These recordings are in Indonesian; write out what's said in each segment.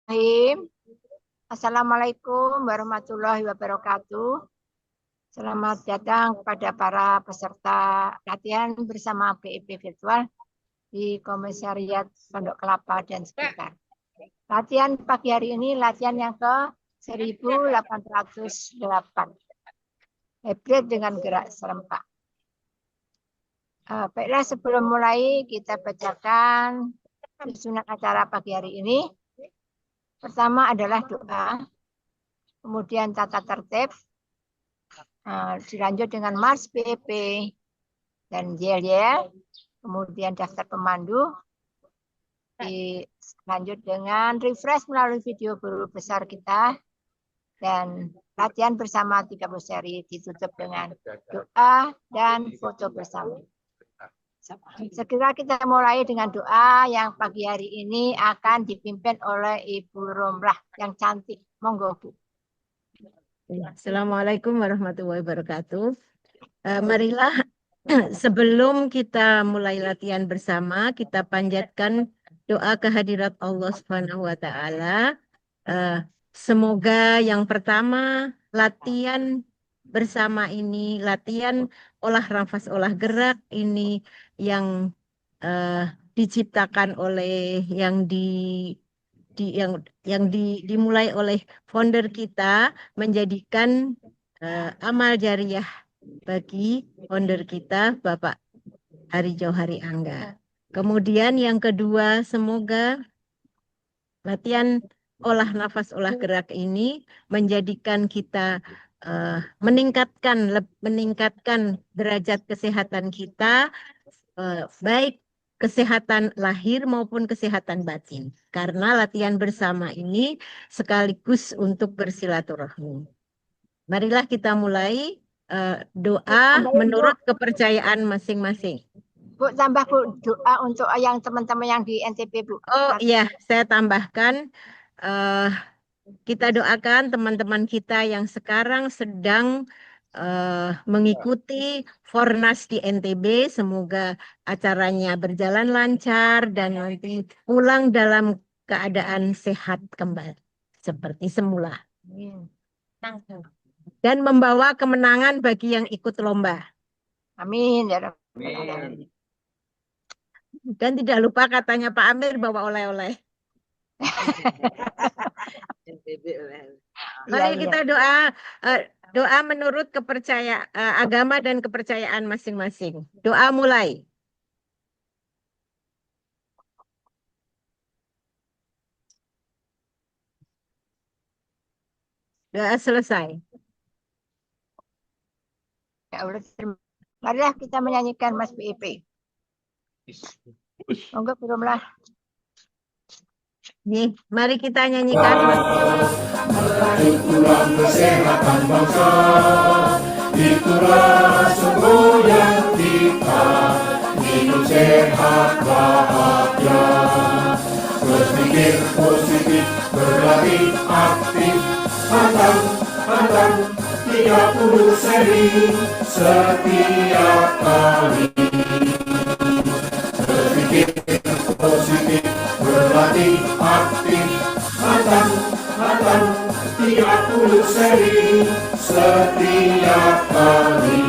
Bismillahirrahmanirrahim. Assalamualaikum warahmatullahi wabarakatuh. Selamat datang kepada para peserta latihan bersama PIP Virtual di Komisariat Pondok Kelapa dan sekitar. Latihan pagi hari ini latihan yang ke 1808. Hybrid dengan gerak serempak. Baiklah, sebelum mulai kita bacakan susunan acara pagi hari ini. Pertama adalah doa, kemudian tata tertib, dilanjut dengan Mars PEP dan YL, kemudian daftar pemandu, dilanjut dengan refresh melalui video guru besar kita, dan latihan bersama 30 seri ditutup dengan doa dan foto bersama. Segera kita mulai dengan doa yang pagi hari ini akan dipimpin oleh Ibu Romlah yang cantik. Monggo, Bu. Assalamualaikum warahmatullahi wabarakatuh. Marilah sebelum kita mulai latihan bersama, kita panjatkan doa kehadirat Allah Subhanahu wa Ta'ala. Semoga yang pertama latihan bersama ini, latihan olah nafas, olah gerak ini yang diciptakan oleh dimulai oleh founder kita, menjadikan amal jariah bagi founder kita, Bapak Hari Johari Angga. Kemudian yang kedua, semoga latihan olah nafas, olah gerak ini menjadikan kita meningkatkan derajat kesehatan kita, baik kesehatan lahir maupun kesehatan batin. Karena latihan bersama ini sekaligus untuk bersilaturahmi. Marilah kita mulai doa menurut kepercayaan masing-masing. Bu, tambah Bu doa untuk yang teman-teman yang di NTP, Bu. Oh iya, saya tambahkan kita doakan teman-teman kita yang sekarang sedang mengikuti Fornas di NTB, semoga acaranya berjalan lancar dan nanti pulang dalam keadaan sehat kembali seperti semula. Dan membawa kemenangan bagi yang ikut lomba. Amin. Dan tidak lupa katanya Pak Amir bawa oleh-oleh. Mari kita doa menurut kepercayaan agama dan kepercayaan masing-masing. Doa mulai. Doa selesai. Ya Allah, marilah kita menyanyikan Mas PIP. Monggo belumlah. Nih, mari kita nyanyikan. Meraih tulang kesehatan bangsa, itulah semboyan kita, hidup sehat bahagia. Berpikir positif, berlatih aktif, hantam 30 seri setiap kali. Berpikir positif, berlatih aktif, hantam 30 seri setiap kali.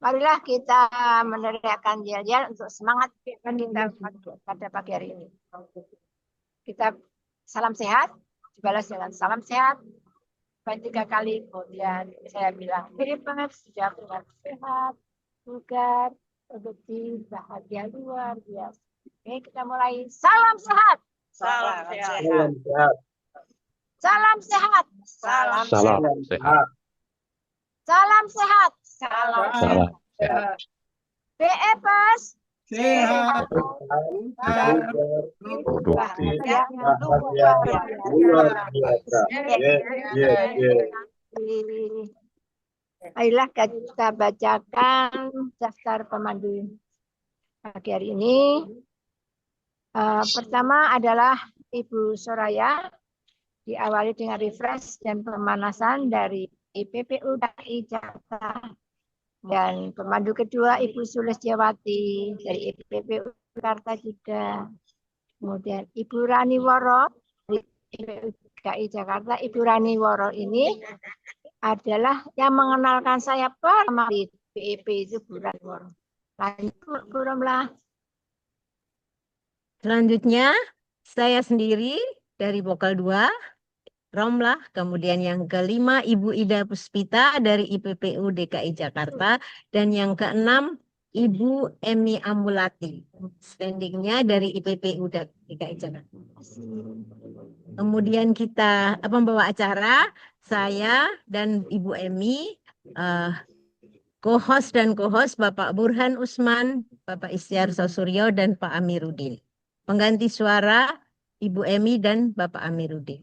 Marilah kita meneriakan yel-yel untuk semangat kita pada pagi hari ini. Kita salam sehat, dibalas dengan salam sehat. Baik 3 kali, kemudian saya bilang hebat, sudah sehat, bugar, produktif, bahagia luar biasa. Oke, kita mulai. Salam sehat. Salam sehat. Salam sehat. Salam sehat. Salam sehat. Salam sehat. BEPS. sehat. Produktif. Ayolah kita bacakan daftar pemandu pagi hari ini. Pertama adalah Ibu Soraya, diawali dengan refresh dan pemanasan dari IPPU DKI Jakarta. Dan pemandu kedua Ibu Sulistiawati dari IPPU Jakarta juga. Kemudian Ibu Rani Woro dari IPPU DKI Jakarta. Ibu Rani Woro ini adalah yang mengenalkan saya pertama di BIP itu Bu Rani Woro. Lanjut Bu Romlah. Selanjutnya, saya sendiri dari vokal 2, Romlah. Kemudian yang kelima, Ibu Ida Puspita dari IPPU DKI Jakarta. Dan yang keenam, Ibu Emi Ambulati, standingnya dari IPPU DKI Jakarta. Kemudian kita pembawa acara, saya dan Ibu Emi, co-host dan co-host Bapak Burhan Usman, Bapak Istiarso Suryo, dan Pak Amiruddin. Pengganti suara Ibu Emi dan Bapak Amiruddin.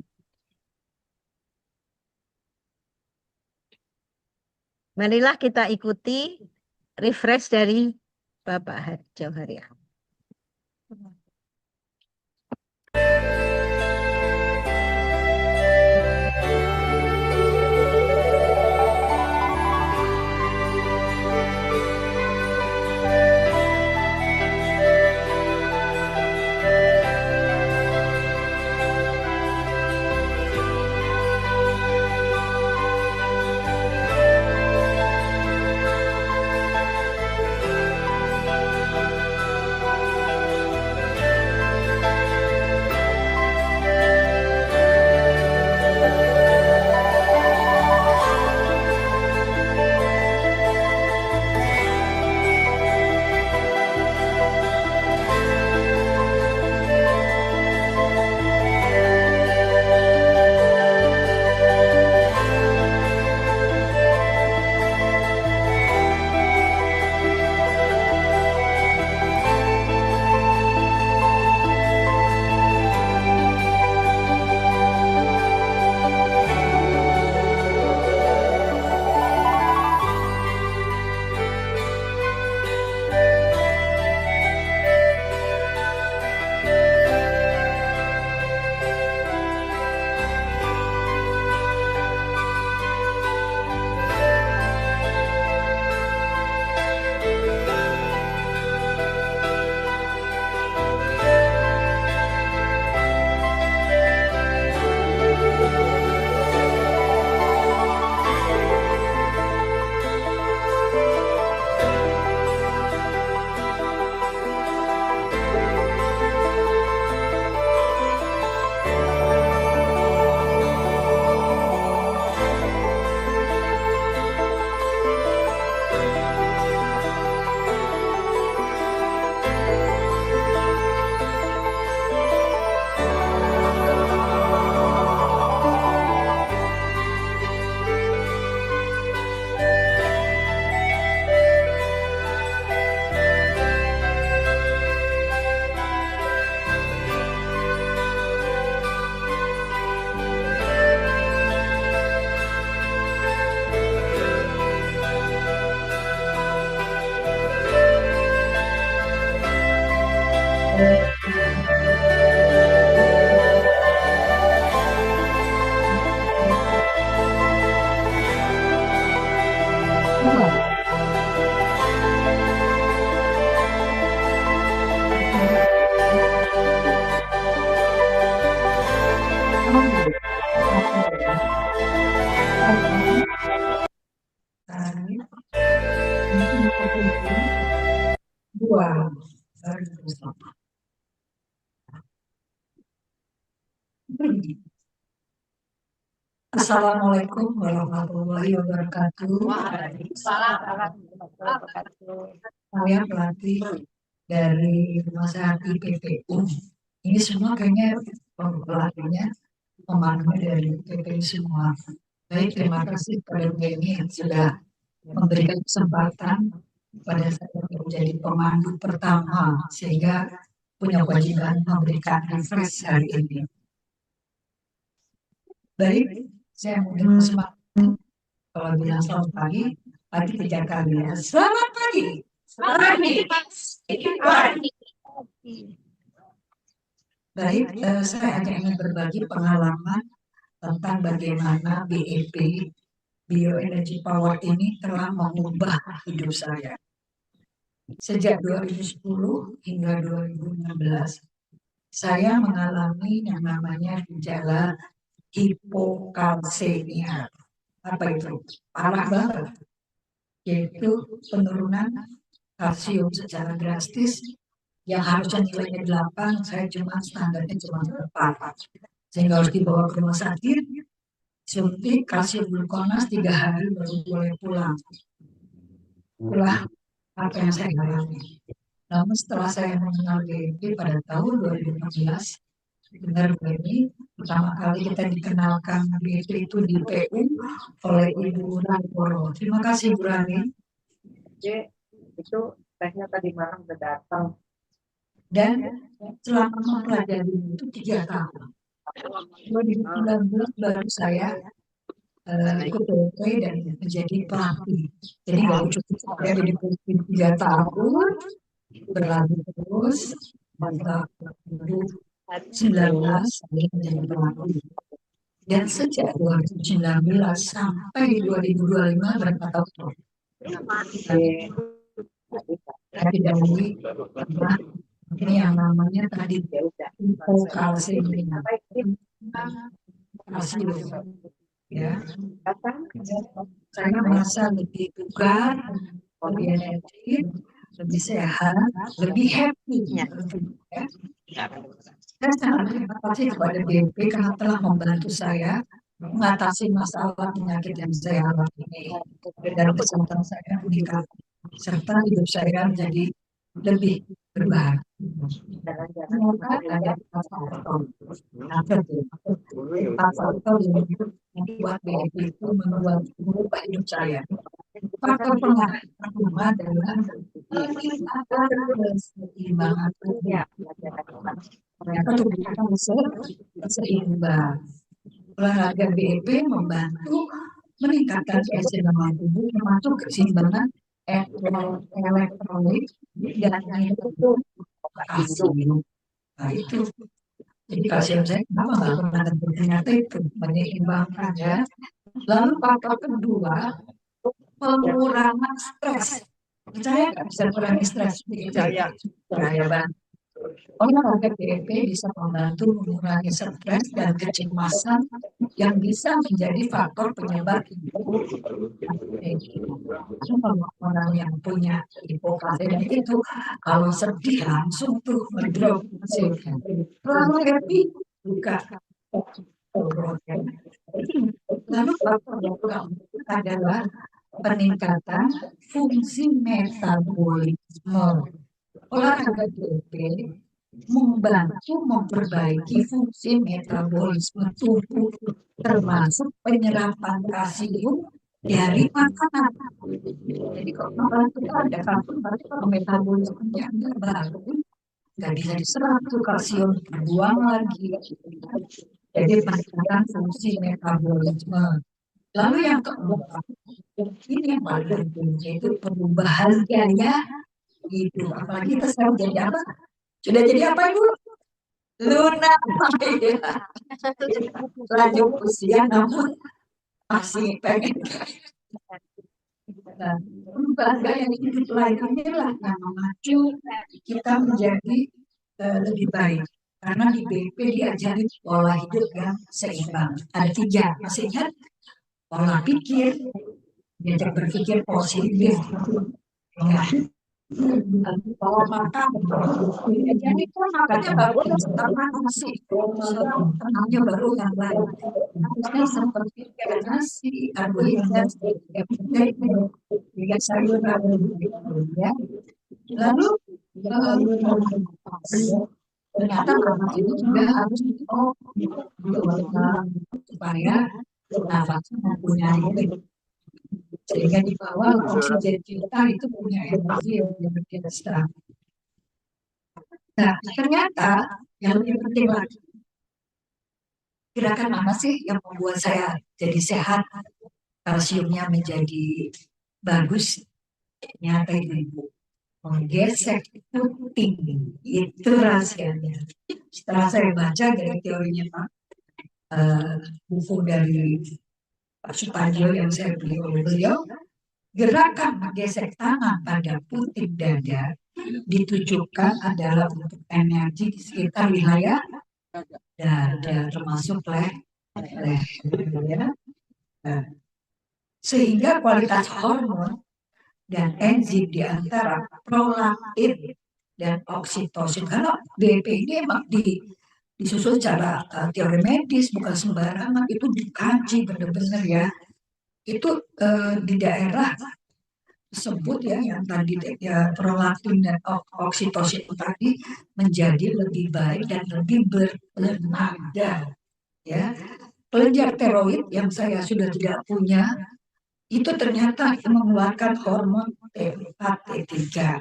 Marilah kita ikuti refresh dari Bapak Jauhariah. Assalamualaikum warahmatullahi wabarakatuh. Saya pelatih dari Rumah Sakit IPPU. Ini semua kayaknya pelatihnya pemandu dari IPPU semua. Baik, terima kasih kepada Beni yang sudah memberikan kesempatan pada saya menjadi pemandu pertama sehingga punya kewajiban memberikan refresh hari ini. Baik, saya mau semangat. Kalau bilang selamat pagi, pagi 3 kali ya. Selamat pagi. Selamat pagi. Baik, saya hanya ingin berbagi pengalaman tentang bagaimana BEP, Bioenergy Power ini telah mengubah hidup saya. Sejak 2010 hingga 2016, saya mengalami yang namanya gejala hipokalsemia. Apa itu? Parah banget. Yaitu penurunan kalsium secara drastis yang harusnya nilainya 8, saya standarnya cuma 4. Sehingga harus dibawa ke rumah sakit, suntik kalsium glukonas 3 hari baru boleh pulang. Itulah apa yang saya alami. Namun setelah saya mengenal BEP pada tahun 2016, benar ini pertama kali kita dikenalkan BEP itu di PU oleh Ibu Rani Poro. Terima kasih Bu Rani. Itu tehnya tadi malam udah datang. Dan selama mempelajari itu 3 tahun. 2019 baru saya ikut BEP dan menjadi pelatih. Jadi nggak cukup saya jadi pelatih 3 tahun, berlanjut terus, mantap 2019 saya menjadi pelatih. Dan sejak 2019 sampai 2025 berapa tahun? Saya tidak lagi pernah ini yang namanya tadi hipokalsemia. Kalsium. Ya, saya merasa lebih bugar, lebih energi, lebih sehat, lebih happy. Ya. Saya sangat terima kasih kepada BEP karena telah membantu saya mengatasi masalah penyakit yang saya alami ini dan kesehatan saya meningkat serta hidup saya menjadi lebih berbahagia. Semoga ada faktor yang membuat BEP itu mengubah hidup saya. Faktor pertama adalah peningkatan keseimbangan tubuh. Ternyata tubuh kita seimbang. Olahraga BEP membantu meningkatkan keseimbangan tubuh, termasuk keseimbangan elektrolit dan itu kalsium. Nah itu, jadi kalsium saya kenapa nggak pernah ternyata itu menyeimbangkan ya. Lalu faktor kedua, pengurangan stres. Saya nggak bisa mengurangi stres. Saya bantu. Olahraga BEP bisa membantu mengurangi stres dan kecemasan yang bisa menjadi faktor penyebab orang yang punya hipokalsemia itu kalau sedih langsung tuh ngedrop hasilnya. Kalau happy juga. Lalu faktor yang keempat adalah peningkatan fungsi metabolisme. Olahraga BEP membantu memperbaiki fungsi metabolisme tubuh, termasuk penyerapan kalsium dari makanan. Jadi kalau makanan itu ada kalsium, berarti kalau metabolismenya nggak bagus, nggak bisa diserap tuh kalsium, terbuang lagi. Jadi peningkatan fungsi metabolisme. Lalu yang keempat, ini yang paling penting, yaitu perubahan gaya hidup. Apalagi kita sekarang jadi apa? Sudah jadi apa Ibu? Lunak. Lanjut usia namun masih pengen. Perubahan gaya hidup lainnya lah yang memacu kita menjadi lebih baik. Karena di BEP diajari pola hidup yang seimbang. Ada 3, masih ingat? Pola pikir, diajak berpikir positif. Ya. Pola makan, jadi pun makannya bagus, karena nasi, tenangnya baru yang lain. Harusnya seperti nasi, karbohidrat, sayur, ya. Lalu ternyata nafas itu juga harus supaya nafasnya mempunyai sehingga di bawah oksigen kita itu punya energi yang lebih besar. Nah, ternyata yang lebih penting lagi, gerakan mana sih yang membuat saya jadi sehat, kalsiumnya menjadi bagus? Ternyata itu menggesek puting, itu rahasianya. Setelah saya baca dari teorinya Pak buku dari Pak Suparjo yang saya beli oleh beliau, gerakan menggesek tangan pada putik dada ditujukan adalah untuk energi di sekitar wilayah dada, termasuk leher, ya. Nah, sehingga kualitas hormon dan enzim di antara prolaktin dan oksitosin, karena BP ini emang disusun secara teori medis, bukan sembarangan, itu dikaji benar-benar ya. Itu di daerah tersebut ya, yang tadi ya, prolaktin dan oksitosin tadi menjadi lebih baik dan lebih bertenaga ya. Kelenjar tiroid yang saya sudah tidak punya itu ternyata mengeluarkan hormon T4, T3,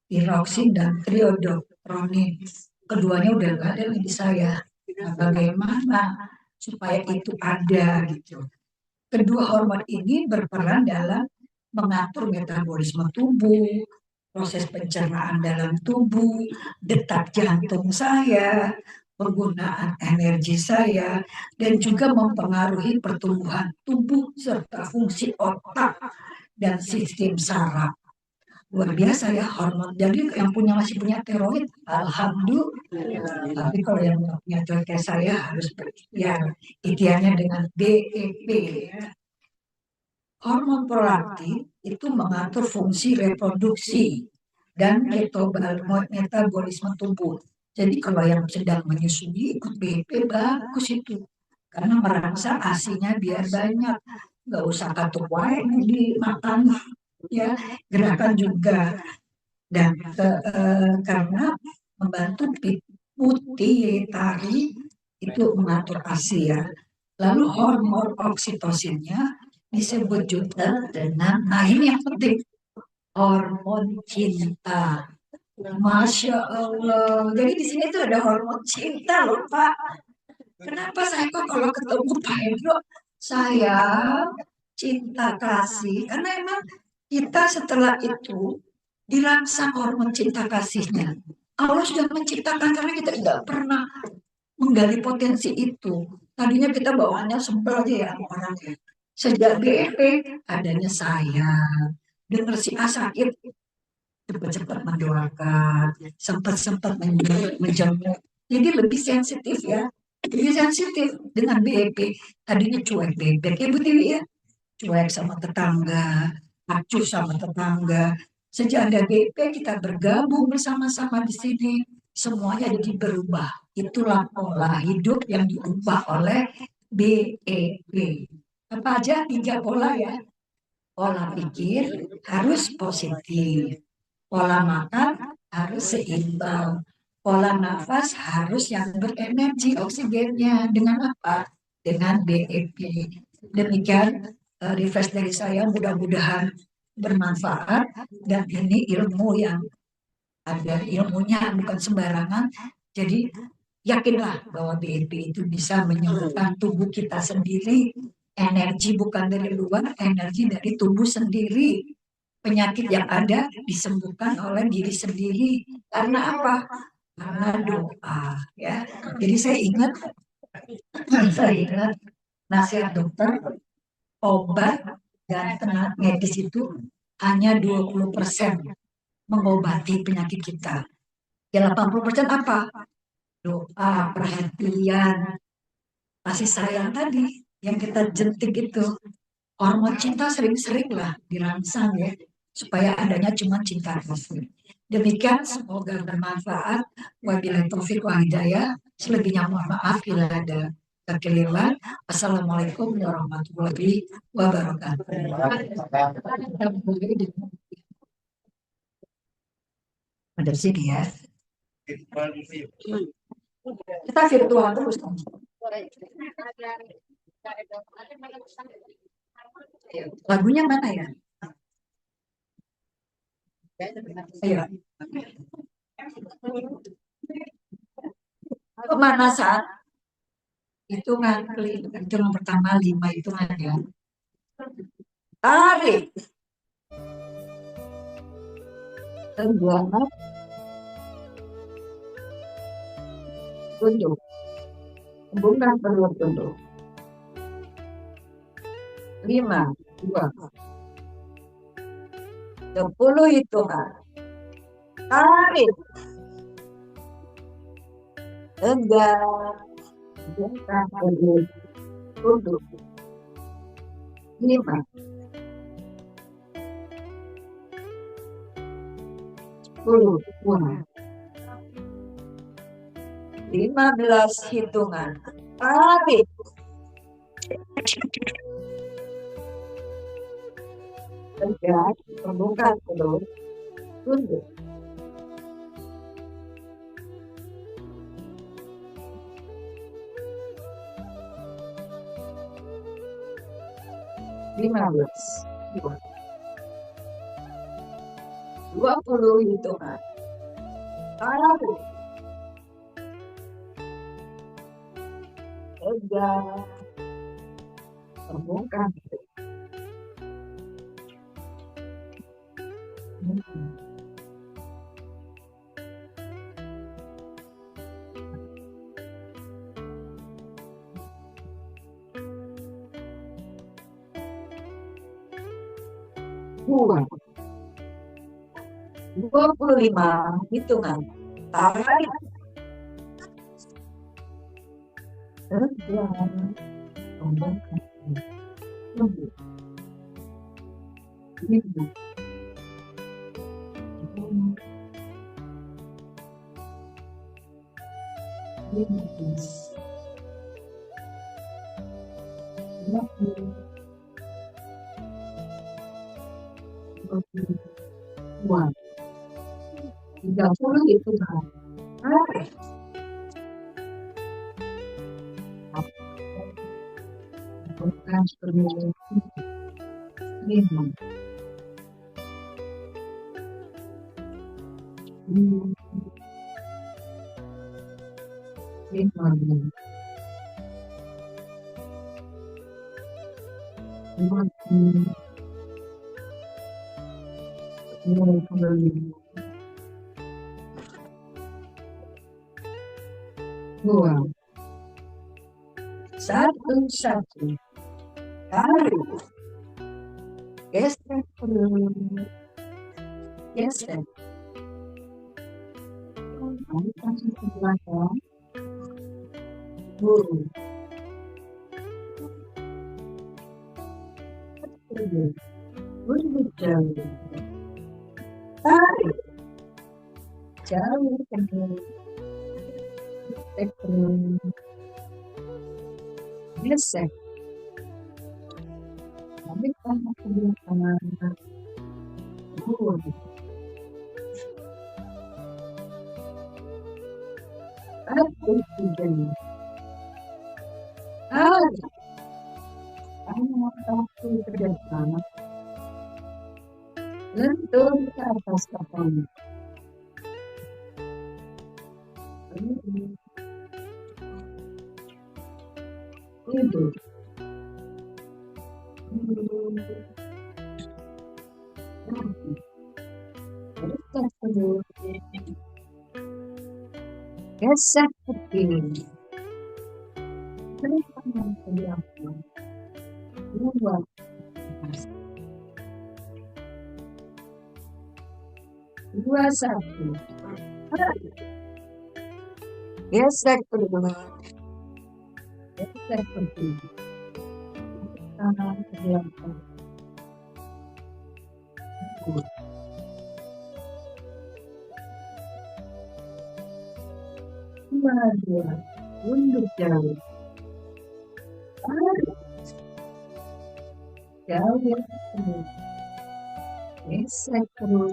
tiroksin dan triodotronin. Keduanya udah nggak ada di saya. Nah, bagaimana supaya itu ada gitu? Kedua hormon ini berperan dalam mengatur metabolisme tubuh, proses pencernaan dalam tubuh, detak jantung saya, penggunaan energi saya, dan juga mempengaruhi pertumbuhan tubuh serta fungsi otak dan sistem saraf. Luar biasa ya hormon. Jadi yang masih punya tiroid, alhamdulillah. Tapi kalau yang nggak punya tiroid kayak saya harus berikhtiar. Ikhtiarnya dengan BEP. Hormon prolaktin itu mengatur fungsi reproduksi dan metabolisme tubuh. Jadi kalau yang sedang menyusui ikut BEP bagus itu. Karena merangsang ASI-nya biar banyak. Nggak usah katuk wae dimakan. Ya, gerakan juga. Dan karena membantu pituitari itu mengatur ASI ya. Lalu hormon oksitosinnya disebut juga dengan, nah ini yang penting, hormon cinta. Masya Allah. Jadi di sini tuh ada hormon cinta loh Pak. Kenapa saya kok kalau ketemu Pak Hendro, saya cinta kasih? Karena emang kita setelah itu dirangsang hormon cinta kasihnya. Allah sudah menciptakan karena kita tidak pernah menggali potensi itu. Tadinya kita bawaannya sebel aja ya orang ya. Sejak BEP adanya saya, dengar si A sakit, cepat-cepat mendoakan, sempat-sempat menjenguk. Jadi lebih sensitif ya, lebih sensitif dengan BEP. Tadinya cuek bebek ya Bu Tiwi ya, cuek sama tetangga, acuh sama tetangga. Sejak ada BEP kita bergabung bersama-sama di sini, semuanya jadi berubah. Itulah pola hidup yang diubah oleh BEP. Apa aja 3 pola ya? Pola pikir harus positif, pola makan harus seimbang, pola nafas harus yang berenergi oksigennya. Dengan apa? Dengan BEP. Demikian refresh dari saya, mudah-mudahan bermanfaat, dan ini ilmu yang ada ilmunya, bukan sembarangan. Jadi yakinlah bahwa BEP itu bisa menyembuhkan tubuh kita sendiri. Energi bukan dari luar, energi dari tubuh sendiri. Penyakit yang ada disembuhkan oleh diri sendiri. Karena apa? Karena doa. Ya. Jadi saya ingat nasihat dokter, obat dan tenaga medis itu hanya 20% mengobati penyakit kita. Ya 80% apa? Doa, perhatian, kasih sayang tadi yang kita jentik itu. Hormon cinta sering-sering lah dirangsang ya, supaya adanya cuma cinta kasih. Demikian, semoga bermanfaat. Wabillahi taufiq wa hidayah. Selebihnya mohon maaf bila ada kekeliruan. Assalamualaikum warahmatullahi wabarakatuh. Ada sini ya. Kita virtual terus. Lagunya mana ya? Ayo. Pemanasan hitungan hitungan pertama 5 hitungan ya. Tarik. Tenggorok. Tunduk. Hubungkan kedua dulu. 5, 2, 10 hitungan. Tarik. Tegak. Hubungkan kedua dulu. 5, 10 hitungan. 15 hitungan. Tarik. Tegak, hubungkan terus, tunduk. 15, 20 hitungan. Tarik. Tegak, hubungkan terus. 25 hitungan. Tarik. Tegak, hubungkan terus. 5, 15, 20, 22, 30 hitungan. Tarik. Hubungkan terus. 5, 15, 2, 1. Tarik. Gesek terus. Gesek. Alihkan ke belakang. Turun. Tunduk jauh. Tarik. Jauh terus. Gesek terus. Gesek. Alihkan ke belakang. Turun. Tarik jauh. Tarik. Tangan kaki ke depan. Lentur ke atas kepala. Tidur. Gesek terus. Gesek ke kiri. Tangan ke belakang. 2, 1. Gesek terus. Gesek ke kiri. Tangan ke belakang. 2, tunduk jauh. Tarik. Jauh terus. Gesek terus.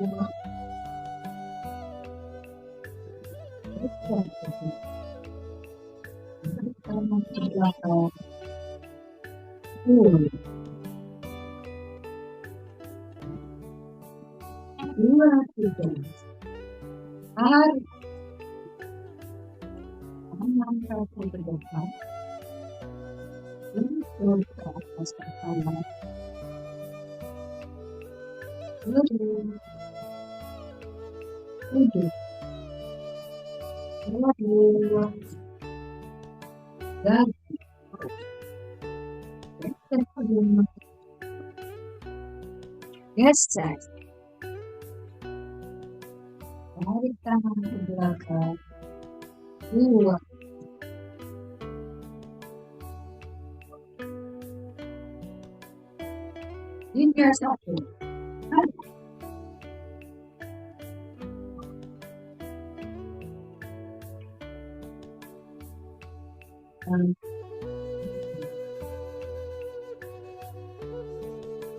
Gesek terus. Tangan ke belakang. 2, 3. Tarik. Tangan kaki ke depan. Lentur ke atas kepala. Turun. Duduk. 2, Dan geser kedua. Geser. Tarik tangan ke belakang. 2. 3, 1.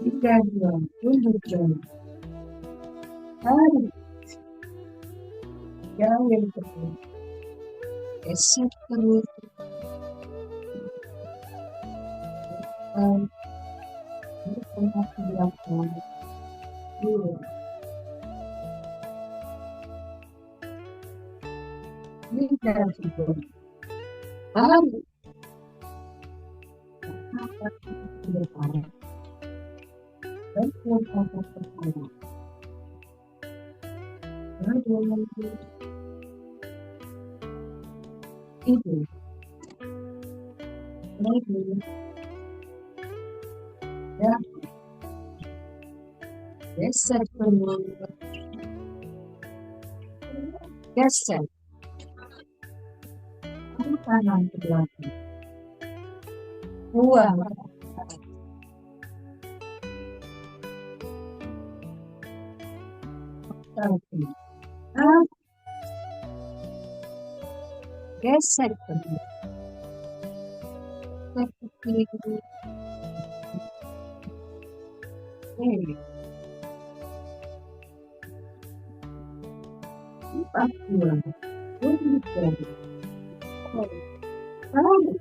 Tiga, 2. Tunjuk jauh. Tarik. Jauh yang kedua. Geser terus. Tengah ke belakang. 2. 3, 2. Tarik. Angkat ke depan. Dan angkat ke depan. 2, 3. Lagi. Dan geser terus. Geser. Kanan ke belakang. 2. Geser terus. Geser kiri. 4, 2. Tunjuk jauh. Tarik.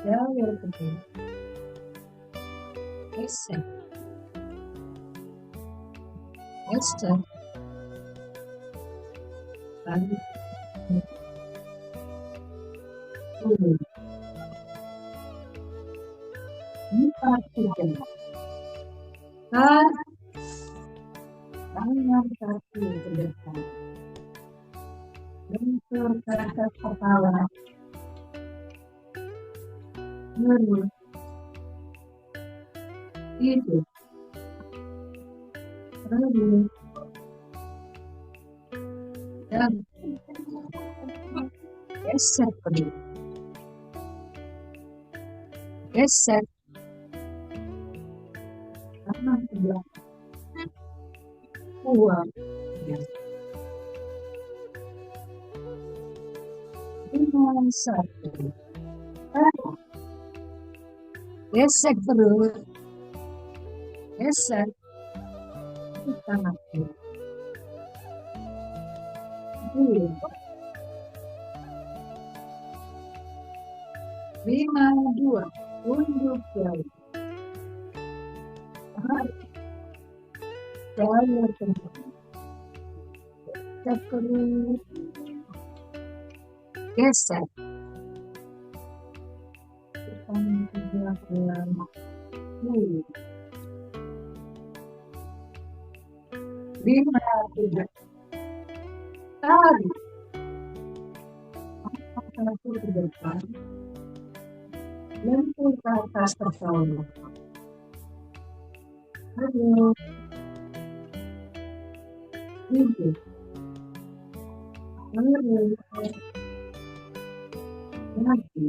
Jauh yang kedua. Geser. Geser. Tarik. 2. 4, 3. Tarik. Tangan kaki ke depan. Bentur ke atas kepala. 2. 3. 2. Dan geser kedua. Geser. Tangan ke belakang. 2. 5, 1. Geser terus. Geser. Tangan kiri. 2. 5, 2. Tunjuk jauh. Jauh terus. Geser terus. Geser. Tangan ke belakang. 2. 5, 3. Tarik. Angkat kaki ke depan. Lentur ke atas kepala. 2. 3. 2. Lagi.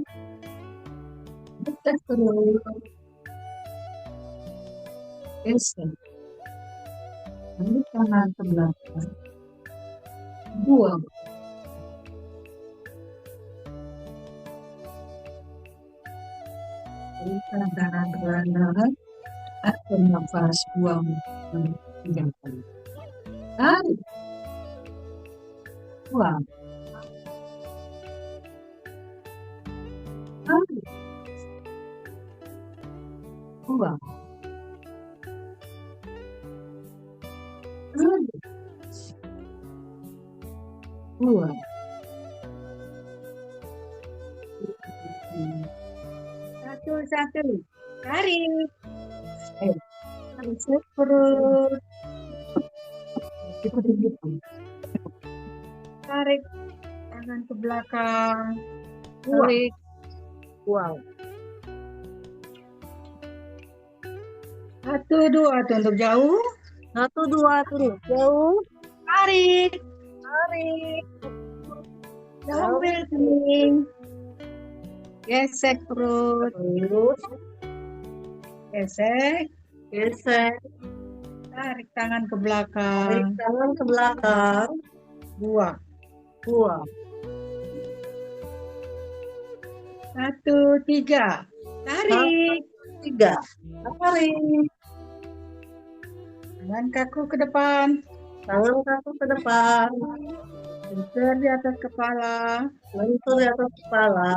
Geser terus. Geser. Ambil tangan ke belakang. 2. Berikan tangan perlahan-lahan. Atur nafas, buang 3 kali. Tarik. Buang. Tarik. Buang. Tarik. Buang. Satu. Tarik. Tarik perut. Kita duduk. Tarik tangan ke belakang. Buang. tarik, buang. 1, 2, tunduk jauh. 1, 2, tunduk jauh, Tarik. tarik, Ambil kening. Gesek perut. terus, Gesek. gesek, Tarik tangan ke tarik belakang. tangan ke belakang, Buang. buang. 1, 3. Tarik. 3, tarik, Tangan kaku ke depan. tangan kaku ke depan, Lentur di atas kepala. lentur di atas kepala,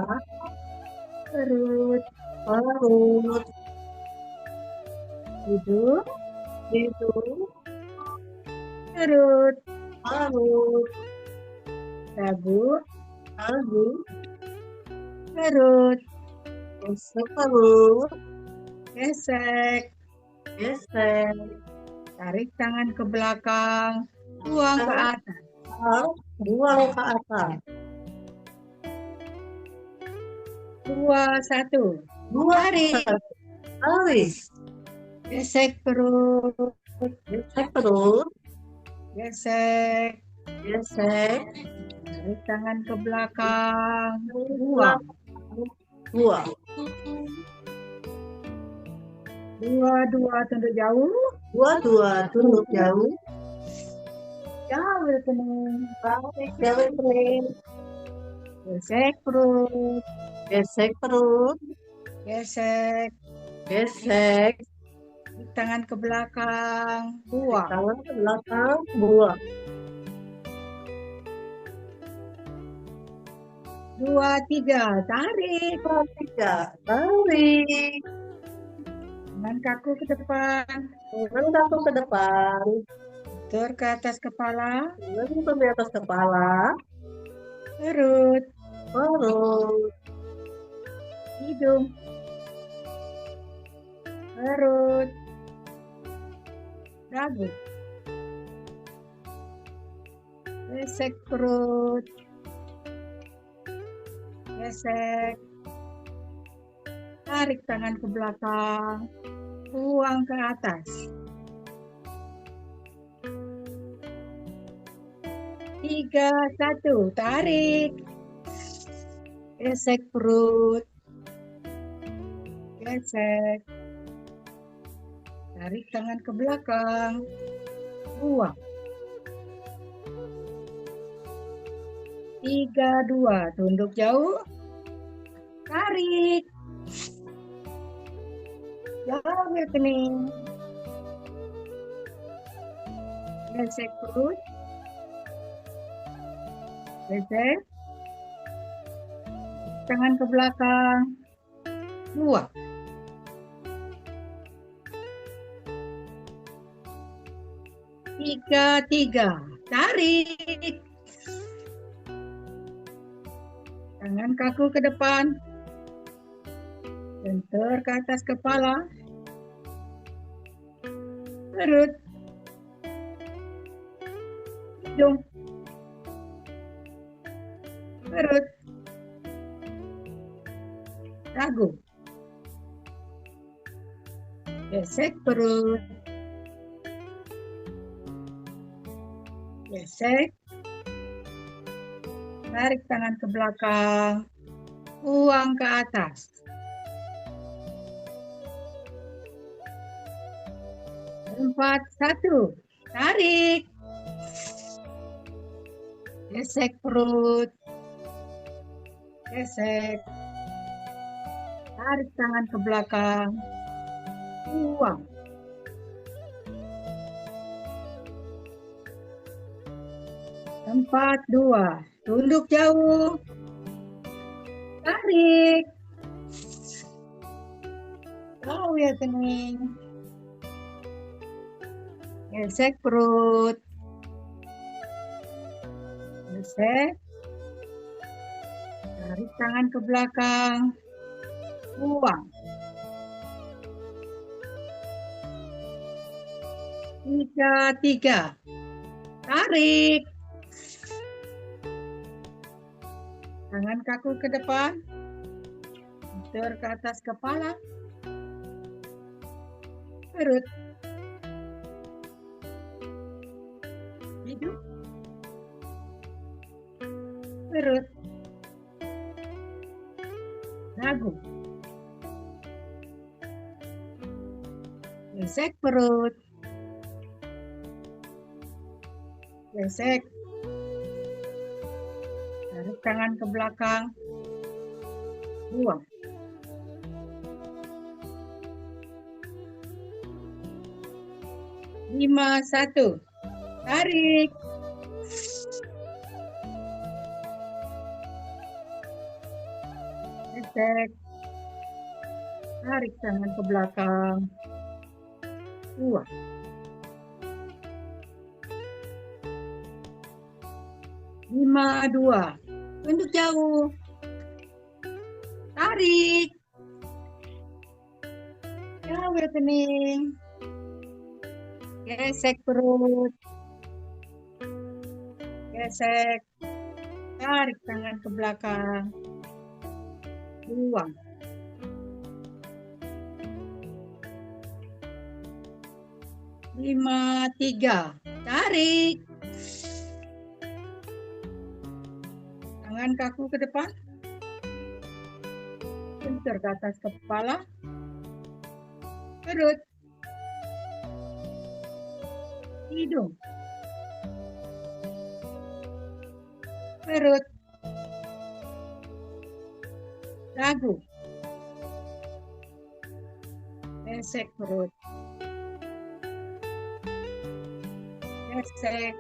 Perut. perut, Duduk. hidung, Perut. perut, Dagu. dagu, Perut. gesek perut, Gesek. gesek, Tarik tangan ke belakang. Buang ke atas. buang ke atas. 2, 1. Tarik, tarik, Gesek perut. gesek perut, Gesek. gesek, Tarik tangan ke belakang. Buang. buang. 2, 2, tunduk jauh. 2, tunduk jauh, Jauh kening. tarik, jauh kening, Gesek perut. gesek perut, Gesek. gesek, Tarik tangan ke belakang. Buang. tangan ke belakang, buang. 2, 3. Tarik. 3, tarik, Tangan kaku ke depan. tangan kaku ke depan, Lentur ke atas kepala. lentur di atas kepala, Perut. perut, Hidung. Perut. Dagu. Gesek perut. Gesek. Tarik tangan ke belakang. Buang ke atas. 3, 1. Tarik. Gesek perut. Gesek. Tarik tangan ke belakang. Buang. 3, 2. Tunduk jauh. Tarik. Jauh ya kening. Gesek perut. Gesek. Tangan ke belakang. Buang. 3, 3. Tarik. Tangan kaku ke depan. Lentur ke atas kepala. Perut. Hidung. Perut. Dagu. Gesek perut. Gesek. Tarik tangan ke belakang. Buang ke atas. 4, 1. Tarik. Gesek perut. Gesek. Tarik tangan ke belakang. Buang. 4, 2. Tunduk jauh. Tarik. Jauh ya kening. Gesek perut. Gesek. Tarik tangan ke belakang. Buang. 3, 3. Tarik. Tangan kaku ke depan. Bentur ke atas kepala. Perut. Hidung. Perut. Dagu. Gesek perut. Gesek. Tarik tangan ke belakang. Buang. Lima, satu. Tarik. Gesek. Tarik tangan ke belakang. Buang. 5, 2. Tunduk jauh. Tarik. Jauh kening. Gesek perut. Gesek. Tarik tangan ke belakang. Buang. 5, 3. Tarik. Tangan kaku ke depan. Bentur ke atas kepala. Perut. Hidung. Perut. Dagu. Gesek perut. Gesek.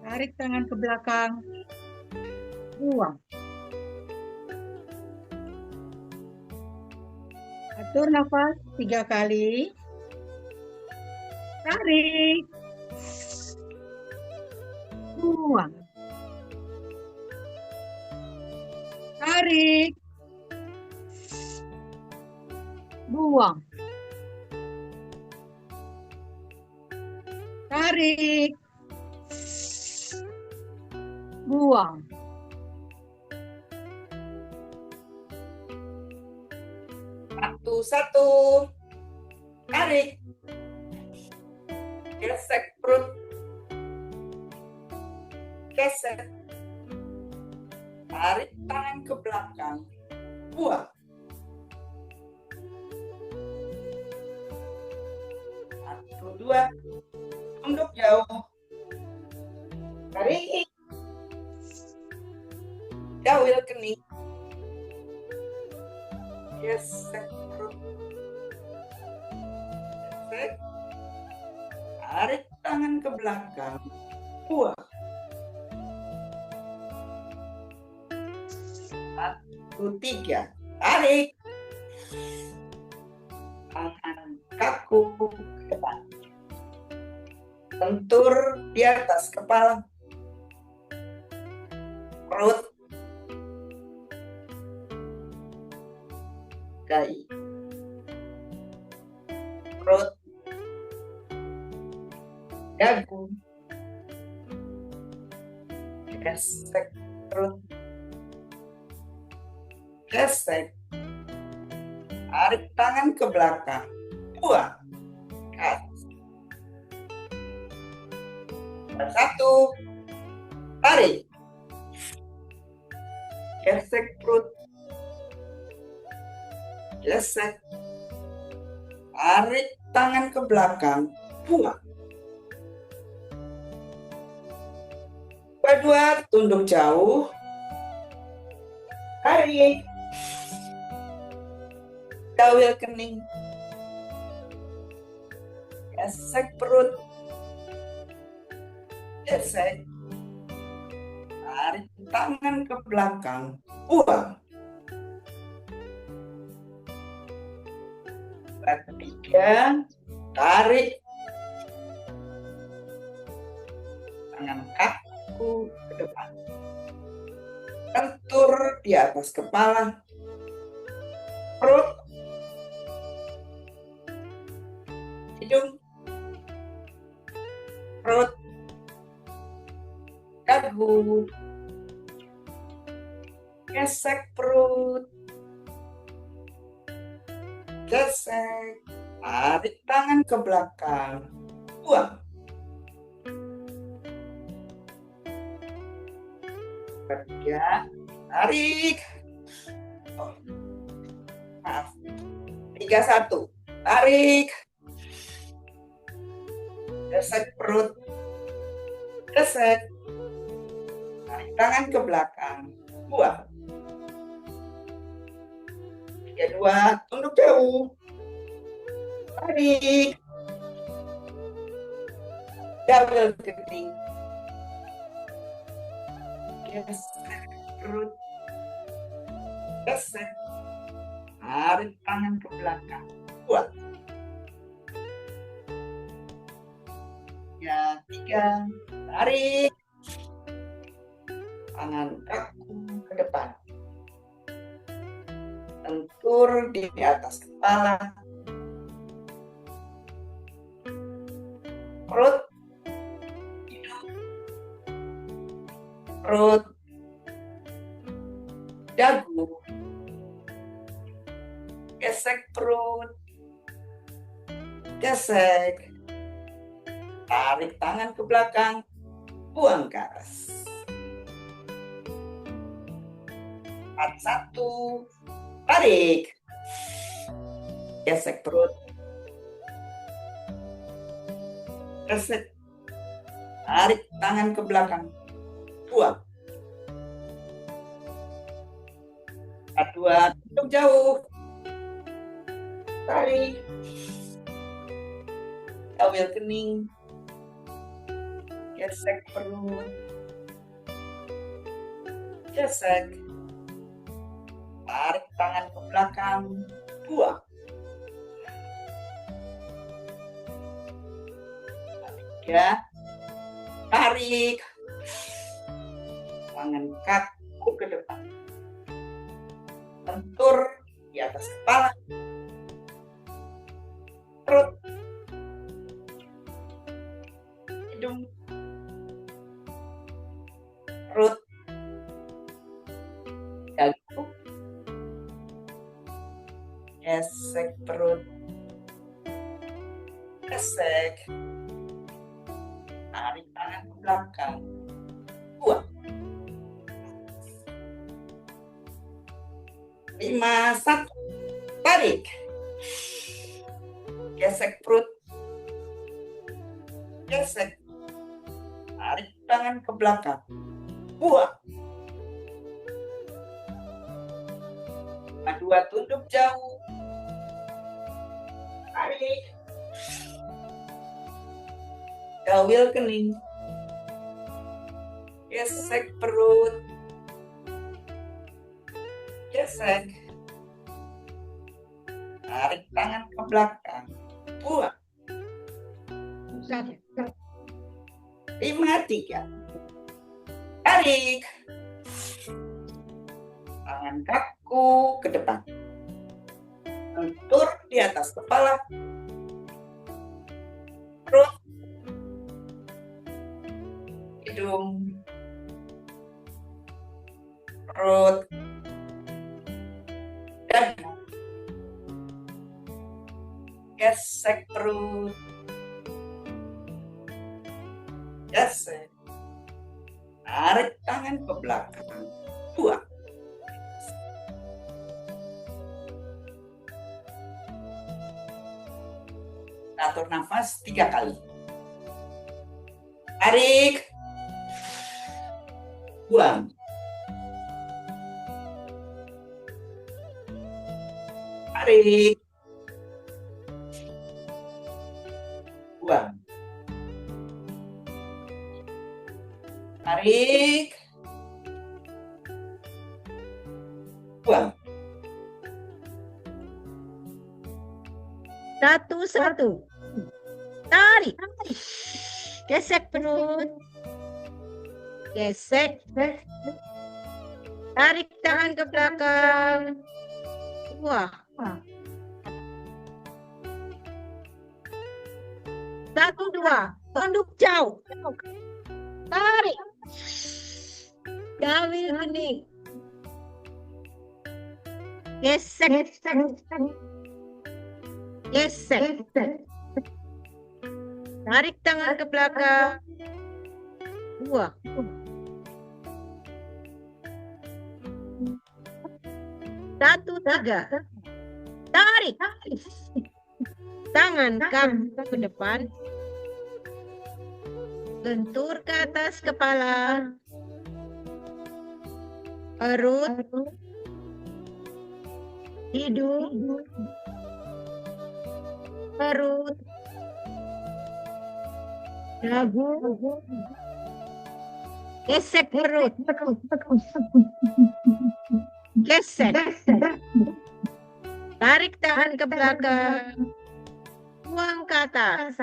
Tarik tangan ke belakang. Buang. Atur nafas 3 kali. Tarik. Buang. Tarik. Buang. Tarik. Buang. Satu. Tarik. Gesek perut. Gesek. Tarik tangan ke belakang. Buang. 1, 2. Tunduk jauh. Tarik. Jauh kening. Gesek perut. Gesek. Tarik tangan ke belakang. Buang. 1, 3. Tarik. Tangan kaku ke depan. Bentur di atas kepala. Perut. Dahi. Perut. Dagu. Gesek perut. Gesek. Tarik tangan ke belakang. Buang. 1. Tarik. Gesek perut. Gesek. Tarik tangan ke belakang. Buang. 2, tunduk jauh. Tarik. Gawil kening. Gesek perut. Gesek. Tarik tangan ke belakang. Buang. 3. Tarik. Tangan kaku ke depan. Bentur di atas kepala. Perut. Hidung. Perut. Dagu. Gesek perut. Gesek. Tarik tangan ke belakang. Buang. Ketiga. Tarik. Oh, maaf. 3-1. Tarik. Gesek perut. Gesek. Tarik tangan ke belakang. Buang. 3-2. Tunduk jauh. Tarik. Double kening. Gesek perut. Gesek. Tarik tangan ke belakang. Buang. Ya, 3. Tarik. Tangan kaku ke depan. Lentur di atas kepala. Perut. Hidung. Perut. Dagu. Gesek perut. Gesek. Tarik tangan ke belakang. Buang ke atas. 4-1. Tarik. Gesek perut. Gesek. Tarik tangan ke belakang. Buang. 4-2. Tunduk jauh. Tarik. Kawil kening. Gesek perut. Gesek. Tarik tangan ke belakang. Buang. 3. Tarik. Tangan kaku ke depan. Lentur di atas kepala. Perut. Hidung. Perut. Dagu. Gesek perut. Gesek. Tarik tangan ke belakang. Buang. 5-1. Tarik. Gesek perut. Gesek. Tarik tangan ke belakang. Buang. 2 tunduk jauh. Tarik. Kawil kening. Gesek perut. Gesek. Tarik tangan ke belakang. Buang. 5-3. Tarik. Tangan kaku ke depan. Lentur di atas kepala. Perut. Hidung. Perut. Dagu. Gesek perut. Gesek. Tarik tangan ke belakang. Buang. Atur nafas 3 kali. Tarik. Buang. Tarik. Buang. Tarik. Buang. 1-1. Tarik. Gesek perut. Gesek. Tarik tangan ke belakang. Wah. 1-2. Tunduk jauh. Tarik. Kawil kening. Gesek. Gesek. Tarik tangan ke belakang. 2. Satu, 3. Tarik. Tangan kamu ke depan. Lentur ke atas kepala. Perut. Hidung. Perut. Dagu. Gesek perut. Gesek. Tarik tangan ke belakang. Buang ke atas.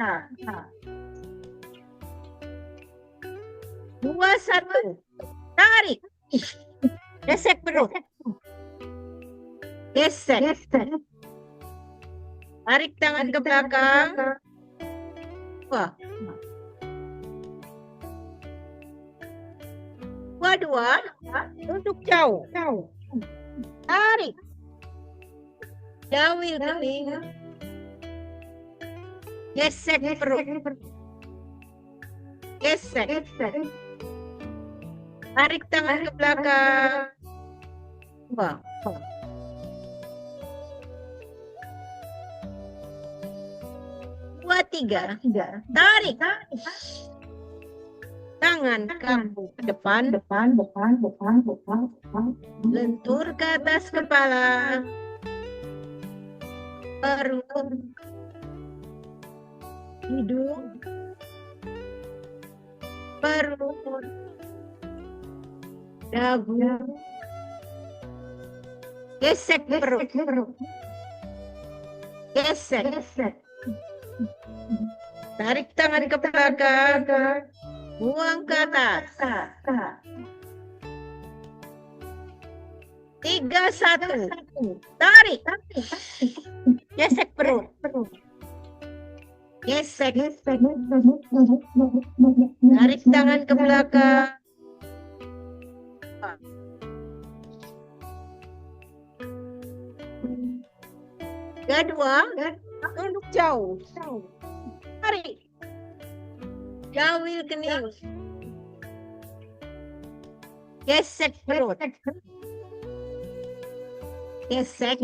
2, 1. Tarik. Gesek perut. Gesek. Tarik tangan ke belakang. 2. 2. Tunduk jauh. Tarik. Jauhi kening. Gesek perut. Gesek. Tarik tangan ke belakang. 2. 3. Tarik. Tangan kamu ke depan. Lentur ke atas kepala. Perut. Hidung. Perut. Dagu. Gesek perut. Gesek. Tarik tangan ke belakang. Buang ke atas. 3, 1. Tarik. Gesek perut. Gesek. Tarik tangan ke belakang. 2. Tunduk jauh. Tarik. Jauhi kening. Gesek perut. Gesek.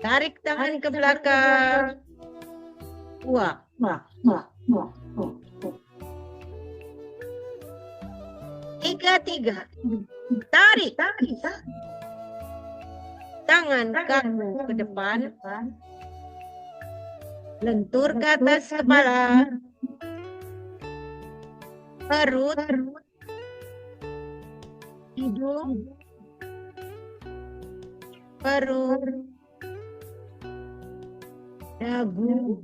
Tarik tangan ke belakang. 2. 3. Tarik. Tangan kamu ke depan. Lentur ke atas kepala. Perut. Hidung. Perut. Dagu.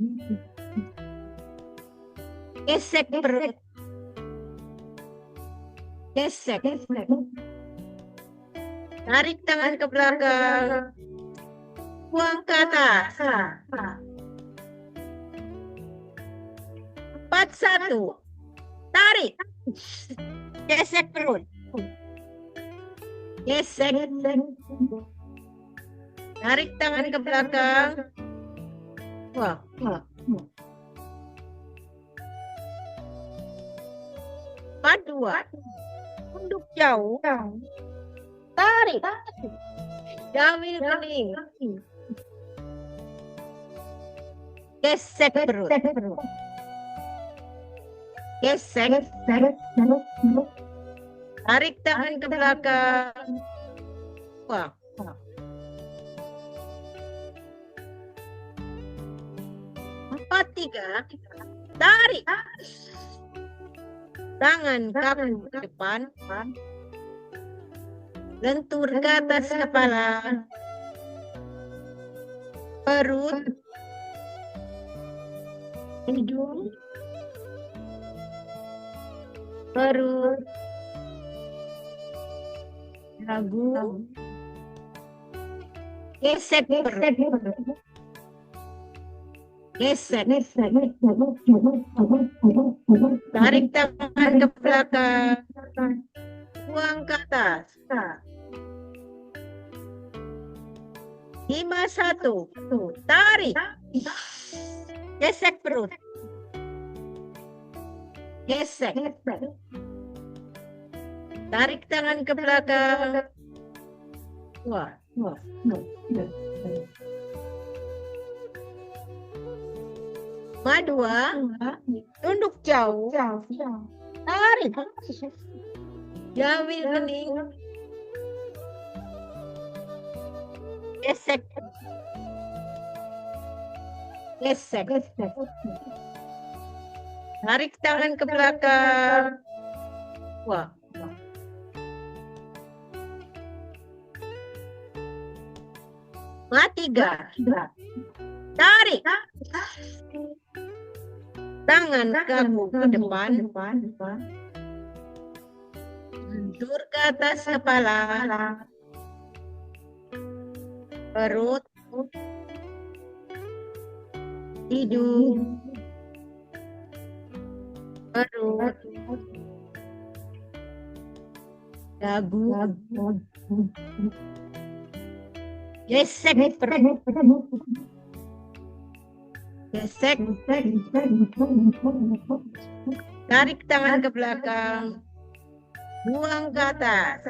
Gesek perut. Gesek. Tarik tangan ke belakang. Buang ke atas. 4, 1. Tarik. Gesek perut. Gesek. Tarik tangan ke belakang. 4, 2. Tunduk jauh. Tarik. Jauhi kening. Gesek perut. Gesek. Tarik tangan ke belakang. 4, 3. Tarik. Tangan kamu ke depan. Lentur ke atas kepala. Perut. Hidung. Perut. Dagu. Gesek perut. Gesek. Tarik tangan ke belakang. Buang ke atas. 5-1. Tarik. Gesek perut. Gesek. Tarik tangan ke belakang. Wah. 5-2. Tunduk jauh. Tarik. Jamil kening. Gesek. Gesek. Tarik tangan ke belakang. Wah. Tiga. Tarik. Tangan kamu ke depan. Lentur ke atas kepala. Perut. Hidung. Perut. Dagu. Gesek perut. Gesek. Tarik tangan ke belakang. Buang ke atas.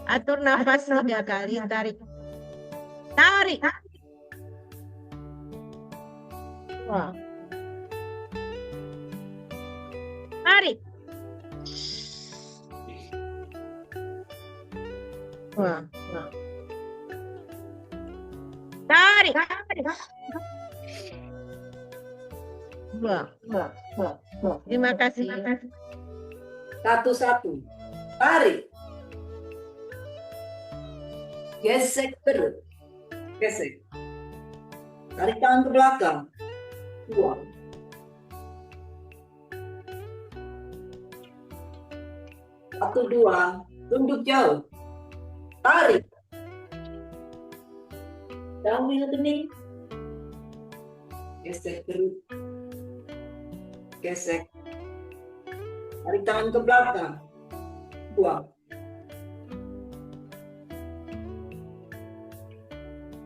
Atur nafas 3 kali. Tarik. Tarik. Wah. Tarik. Wah. Tarik. Wah. Terima kasih. 1-1. Tarik. Gesek perut. Gesek. Tarik tangan ke belakang. Buang. 1-2. Tunduk jauh. Tarik. Jamil kening. Gesek perut. Gesek. Tarik tangan ke belakang. Buang.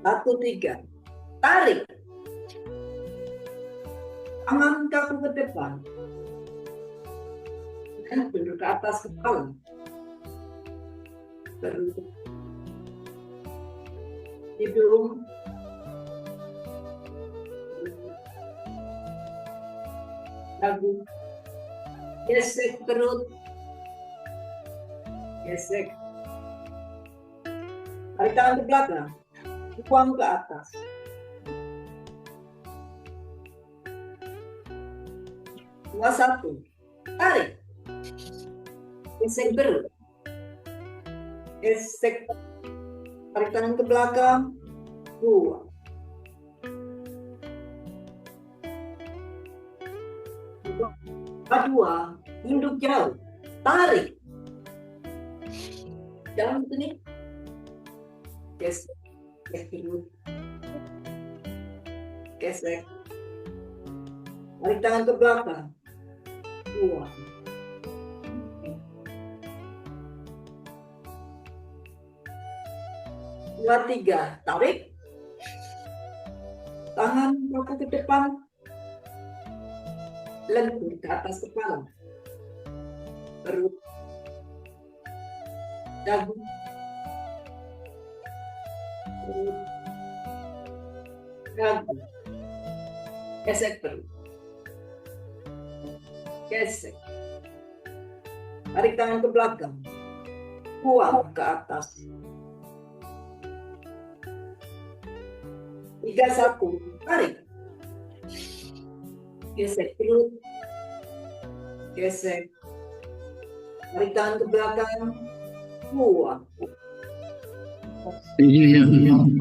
1-3. Tarik. Tangan kaku ke depan. Duduk ke atas kepala. Perut. Hidung. Dagu. Gesek perut. Gesek. Tarik tangan ke belakang. Buang ke atas. Dua, 1. Tarik. Gesek perut. Gesek. Tarik tangan ke belakang. Buang. 2. Tunduk jauh. Tarik. Jangan begini. Gesek. Gesek. Gesek. Tarik tangan ke belakang. Buang. 2-3. Tarik. Tangan kaku ke depan. Lentur ke atas kepala. Perut. Dagu. Perut. Dagu. Gesek perut. Gesek. Tarik tangan ke belakang. Buang ke atas. 3-1. Tarik. Gesek perut. Gesek. Tarik tangan ke belakang. Buang. 3-2.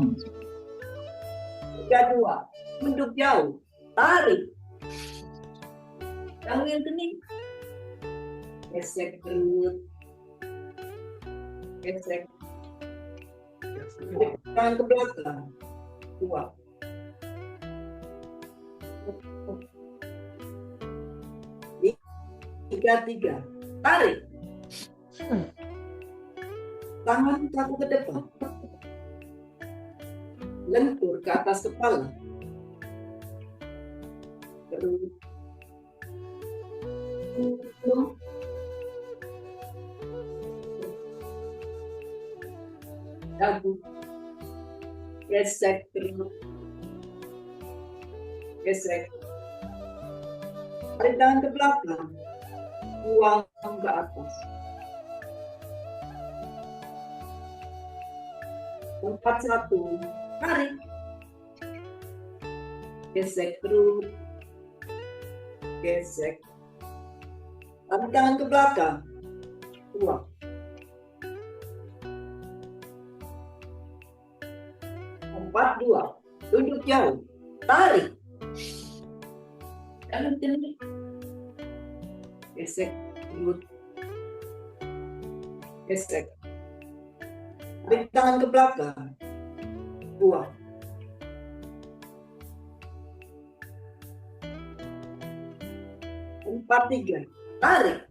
Tunduk jauh. Tarik. Jamil kening. Gesek perut. Gesek. Tarik tangan ke belakang. Buang. 3-3. Tarik. Tangan kaku ke depan. Lentur ke atas kepala. Terus dagu. Gesek terus. Gesek. Tarik tangan ke belakang. Buang ke atas. Tempat satu. Tarik. Gesek terus. Gesek. Tarik tangan ke belakang. Buang. Tempat dua. Duduk jauh. Tarik. Jangan tendang. Gesek. Terus. Gesek. Tarik tangan ke belakang. Buang. Tempat tiga. Tarik.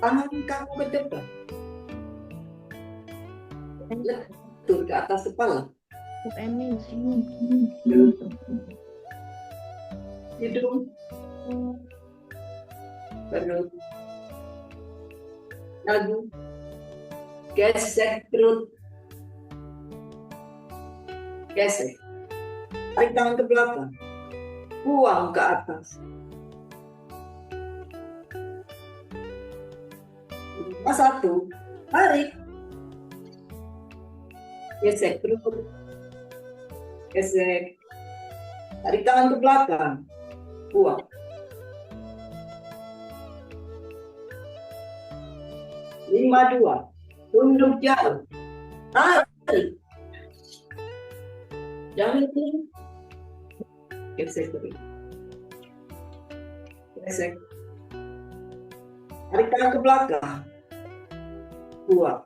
Tangan kamu ke depan. Lentur ke atas kepala. Hidung. Perut. Dagu. Gesek perut. Gesek. Tarik tangan ke belakang. Buang ke atas. Pas satu. Tarik. Gesek perut. Gesek. Tarik tangan ke belakang. Buang. Lima dua. Tunduk jauh. Tarik. Jangan tinggi. Gesek terus. Gesek. Tarik tangan ke belakang. Buang.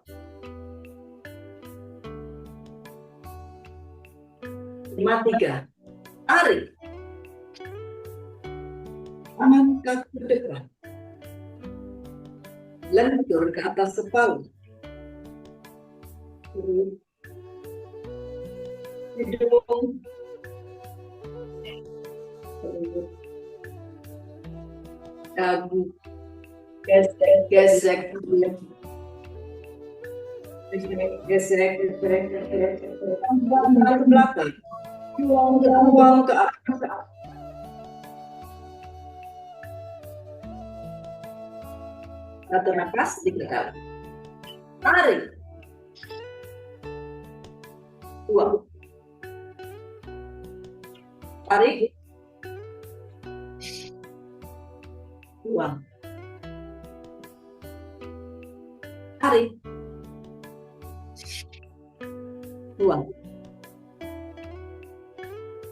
5-3. Tarik. Tangan kaki ke depan. Lentur ke atas kepala. Hidung. Dagu. Gesek. Gesek. Gesek. Tangan ke belakang. Buang ke atas. Satu nafas 3 kali. Tarik. Buang. Tarik. Buang. Tarik. Buang.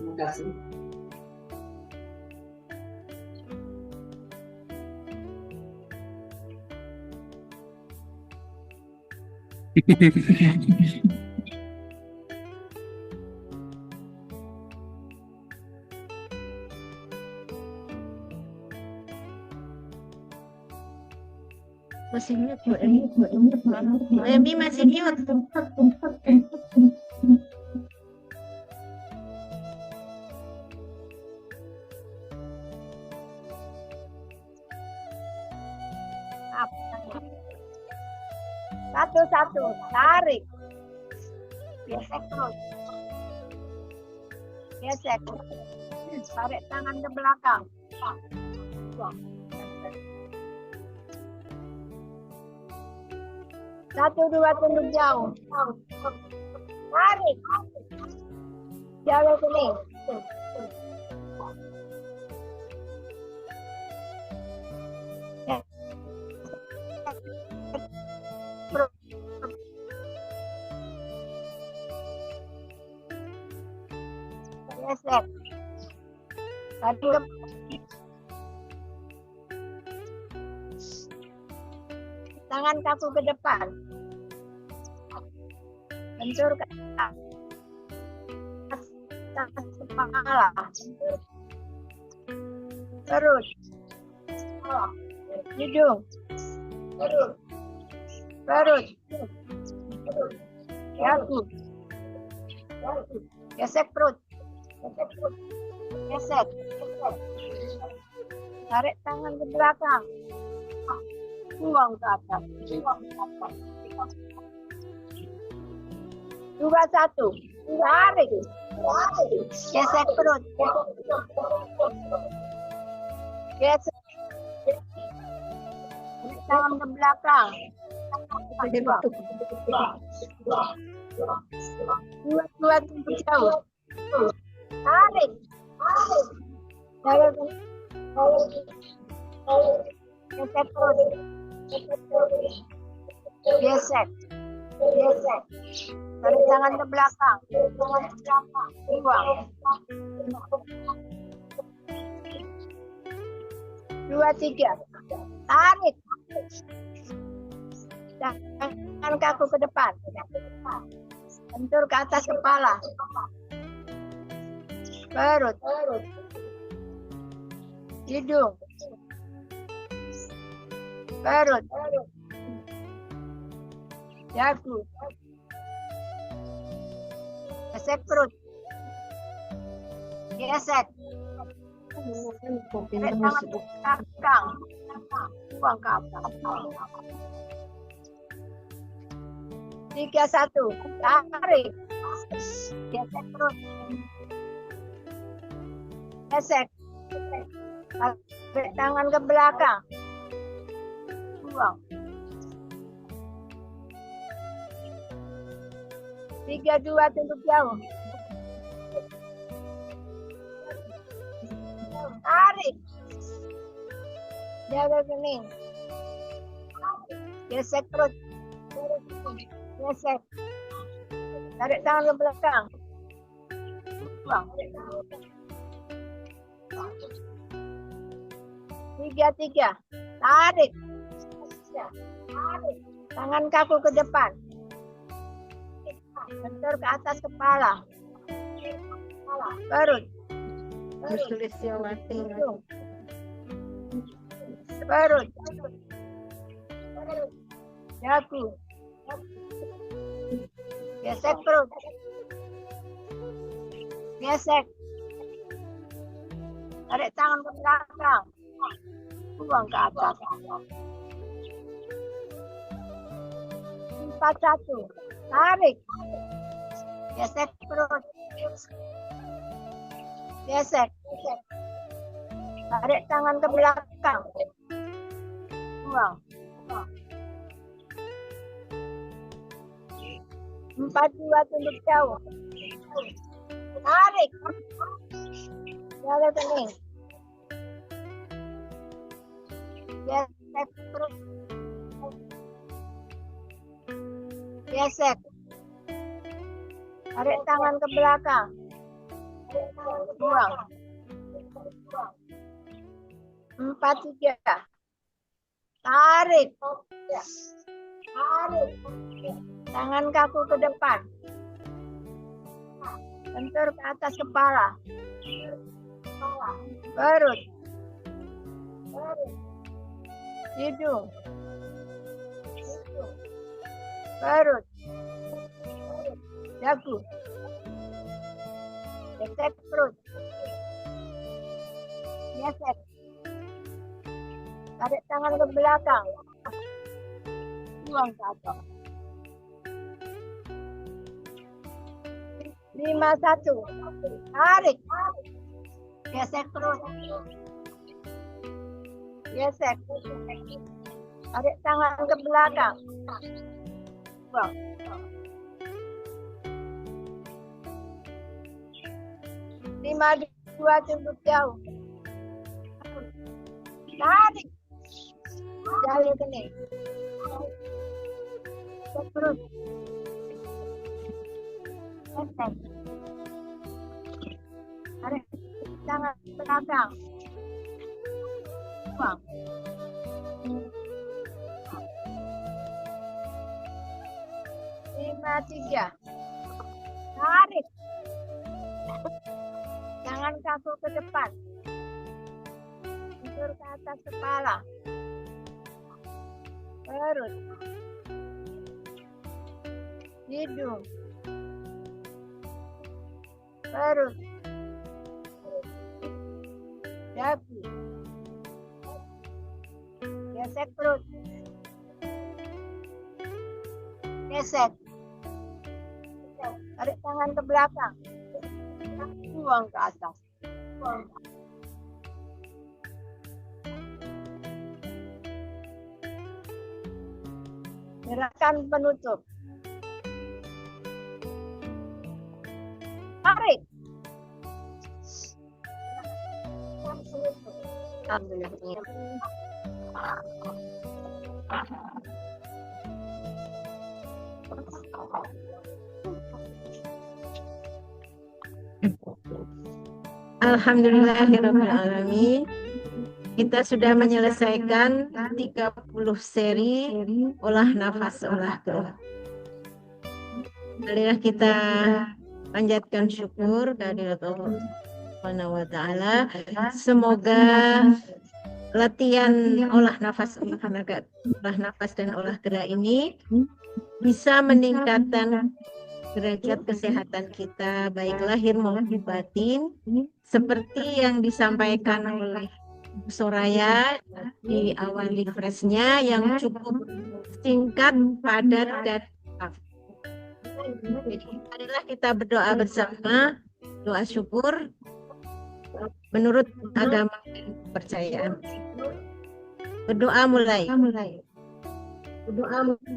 Terima kasih. Masih mute, Bu Emi masih mute. Satu-satu, tarik. Gesek terus. Gesek. Tarik tangan ke belakang. Satu, dua, tunduk jauh. Tarik. Jauh sini. Gesek. Tadi ke tangan kaku ke depan. Lentur ke atas kepala. Terus. Hidung. Perut. Dagu. Gesek perut. Gesek. Tarik tangan ke belakang. Buang ke atas. 2, 1. Tarik. Gesek perut. Gesek. Tarik tangan ke belakang. Dua tumbuh jauh. Tarik. Gesek perut. Gesek. Tarik tangan ke belakang. Buang. 2, 3. Tarik. Tangan kaku ke depan. Bentur ke atas kepala. Perut. Hidung. Perut. Dagu. Gesek perut. Gesek. Tarik tangan ke belakang. Buang ke atas. 3, 1. Tarik. Gesek perut. Gesek. Tarik tangan ke belakang. Buang. 3, 2, tunduk jauh. Tarik. Jaga kening. Gesek perut. Gesek. Tarik tangan ke belakang. Buang. 3, 3. Tarik. Tangan kaku ke depan. Bentur ke atas kepala. Perut. Perut. Dagu. Gesek perut. Gesek. Tarik tangan ke belakang. Buang ke atas. 4, 1. Tarik. Gesek perut. Gesek. Tarik tangan ke belakang. Buang. 4, 2, tunduk jauh. Tarik. Jaga kening. Gesek perut. Gesek. Tarik tangan ke belakang. Buang. 4, 3. Tarik. Tangan kaku ke depan. Bentur ke atas kepala. Perut. Hidung. Perut. Dagu. Gesek perut. Gesek. Tarik tangan ke belakang. Buang ke atas. 5, 1. Tarik. Gesek perut. Gesek. Tarik tangan ke belakang. Buang. 5, 2, tunduk jauh. Tarik. Jaga kening. Gesek perut. Gesek. Tarik tangan ke belakang. Buang. 5, 3. Tarik. Tangan kaku ke depan. Bentur ke atas kepala. perut, hidung, perut, dagu, gesek perut, gesek, tarik tangan ke belakang, buang ke atas, buang. Gerakan penutup. Tarik. Alhamdulillahirrahmanirrahim. Kita sudah menyelesaikan 30 seri olah nafas, olah gerak. Marilah kita panjatkan syukur kehadirat Allah Subhanahu wa Ta'ala. Semoga latihan olah nafas, olah nafas dan olah gerak ini bisa meningkatkan derajat kesehatan kita baik lahir maupun batin, seperti yang disampaikan oleh Bu Soraya di awal refreshnya yang cukup singkat, padat, dan lengkap. Jadi marilah kita berdoa bersama, doa syukur menurut agama dan kepercayaan. Berdoa mulai. Berdoa mulai.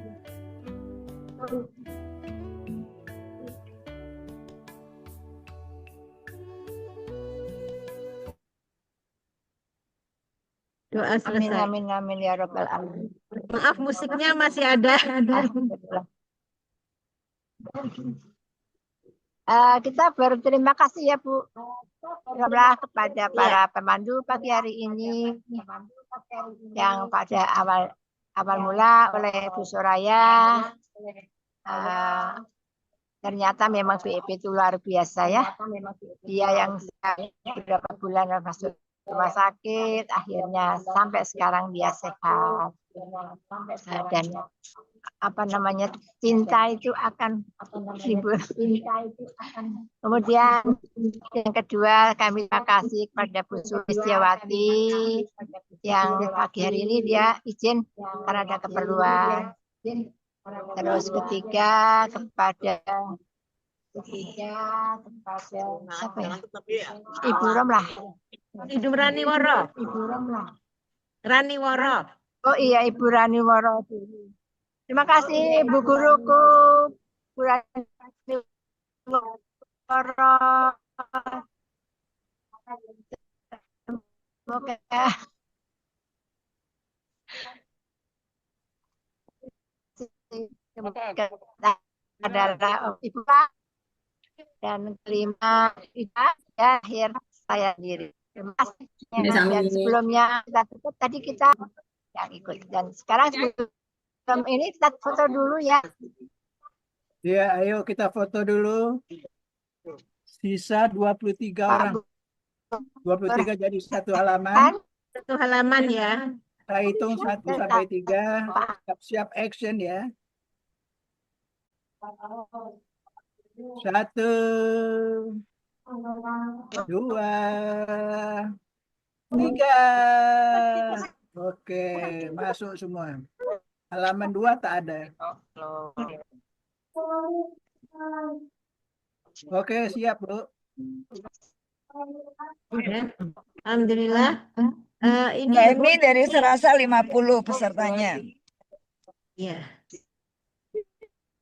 Doa Amin, selesai. amin, amin, ya Rabbal alamin. Maaf, musiknya masih ada. Kita berterima kasih ya Bu Ramlah kepada para pemandu pagi hari ini yang pada awal mula oleh Bu Soraya. Ternyata memang BIP itu luar biasa ya. Dia yang beberapa bulan masuk rumah sakit, akhirnya sampai sekarang dia sehat. Dan cinta itu akan timbul. Kemudian yang kedua, kami terima kasih kepada Bu Sulistiawati yang pagi hari ini dia izin karena ada keperluan. Terus ketiga kepada siapa ya? Ibu Ramlah. Ibu Rani Woro. Ibu Ramlah. Rani Woro. Oh iya, Ibu Rani Woro. Terima kasih Bu Guruku, Bu Rani Woro. Semoga adalah Ibu dan kelima ya akhir saya sendiri. Terima kasih. Dan sebelumnya kita tutup tadi kita yang ikut, dan sekarang sebelum ini kita foto dulu ya. Ya, ayo kita foto dulu. Sisa 23 orang. 23 jadi satu halaman. Satu halaman ya. Kita hitung 1 sampai 3. Siap-siap action ya. 1, 2, 3. Oke, masuk semua. Halaman 2 tak ada. Oke, siap, Bu. Alhamdulillah. Ini Ini dari Serasa 50 pesertanya. ya.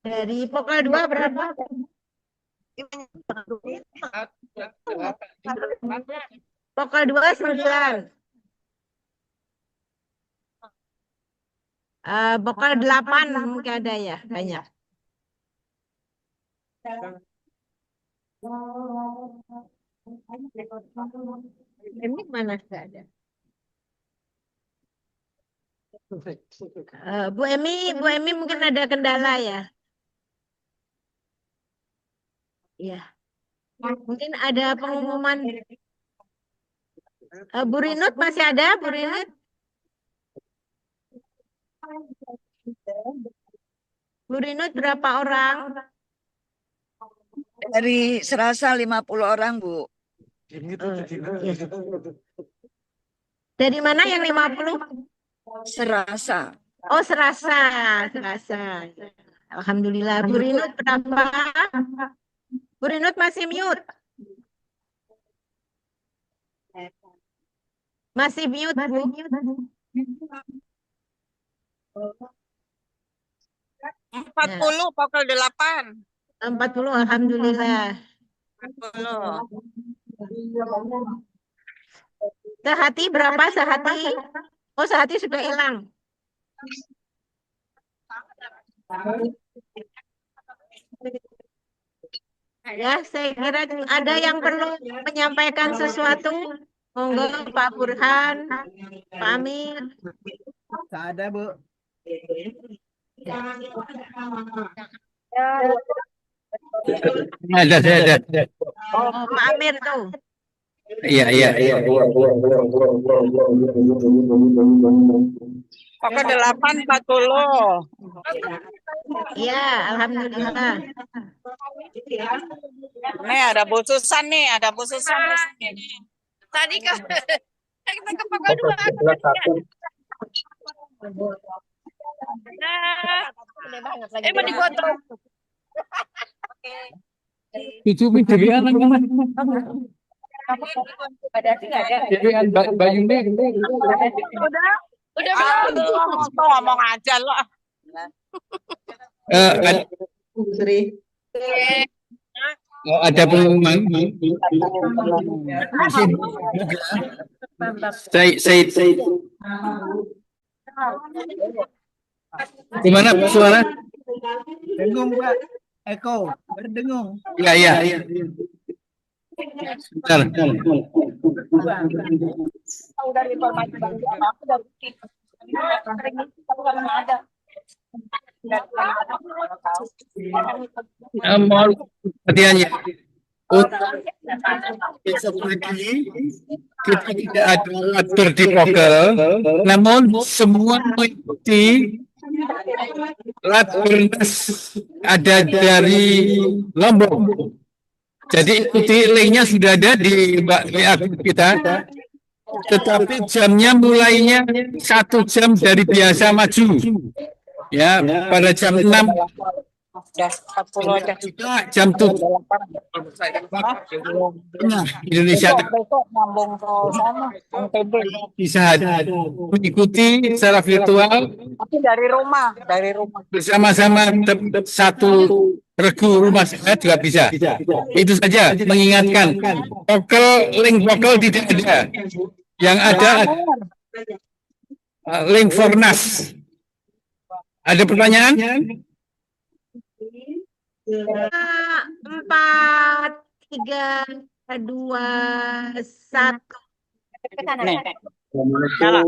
Dari Pokal 2 berapa? Pokal 2 9. Pokal 8 mungkin ada ya, banyak. Ini mana nggak ada? Bu Emi mungkin ada kendala ya. Iya. Mungkin ada pengumuman. Bu Rinut masih ada, Bu Rinut? Bu Rinut berapa orang? Dari Serasa 50 orang, Bu. Iya. Dari mana yang 50? Serasa. Oh, Serasa. Serasa. Alhamdulillah. Bu Rinut berapa? Bu Rinut masih mute. Masih mute, Bu. 40 pokok 8. 40, alhamdulillah. 40. Sehati berapa Sehati? Oh, Sehati sudah hilang. Ya, saya kira ada yang perlu menyampaikan sesuatu. Monggo Pak Burhan, Pak Amir. Tak ada, Bu. Ada, saya ada. Oh, Pak Amir tuh. Iya, iya, iya. Pokok 8 40. Iya, alhamdulillah. Nih ada Bu Susan nih, ada Bu Susan di sini. Tadi ke kita ke pokok 2. Nah, mau dipoto. Cucu dewi anak mana? Dewi Bayu deh. Udah belum? Ngomong aja lo. Ada pengumuman. Saya. Gimana suara? Dengung, Pak. Eko, berdengung. Iya, iya. Bentar. Tahu dari informasi Bang Jana, aku dari sering tahu kan ada. Mohon perhatiannya. Besok pagi kita tidak ada atur di Pogel, namun semua mengikuti Rakernas ada dari Lombok. Jadi ikuti linknya sudah ada di WA kita. Tetapi jamnya mulainya 1 jam dari biasa maju. Ya, pada jam 6. Udah 40 aja. Kita jam 7. Nah, Indonesia Besok nyambung ke sana, NTB. bisa mengikuti secara virtual Tapi dari rumah. bersama-sama satu regu rumah sehat juga bisa. Itu saja mengingatkan. Link vokal tidak ada. Yang ada link Fornas. Ada pertanyaan? 4, 3, 2, 1. Nih. Nyala.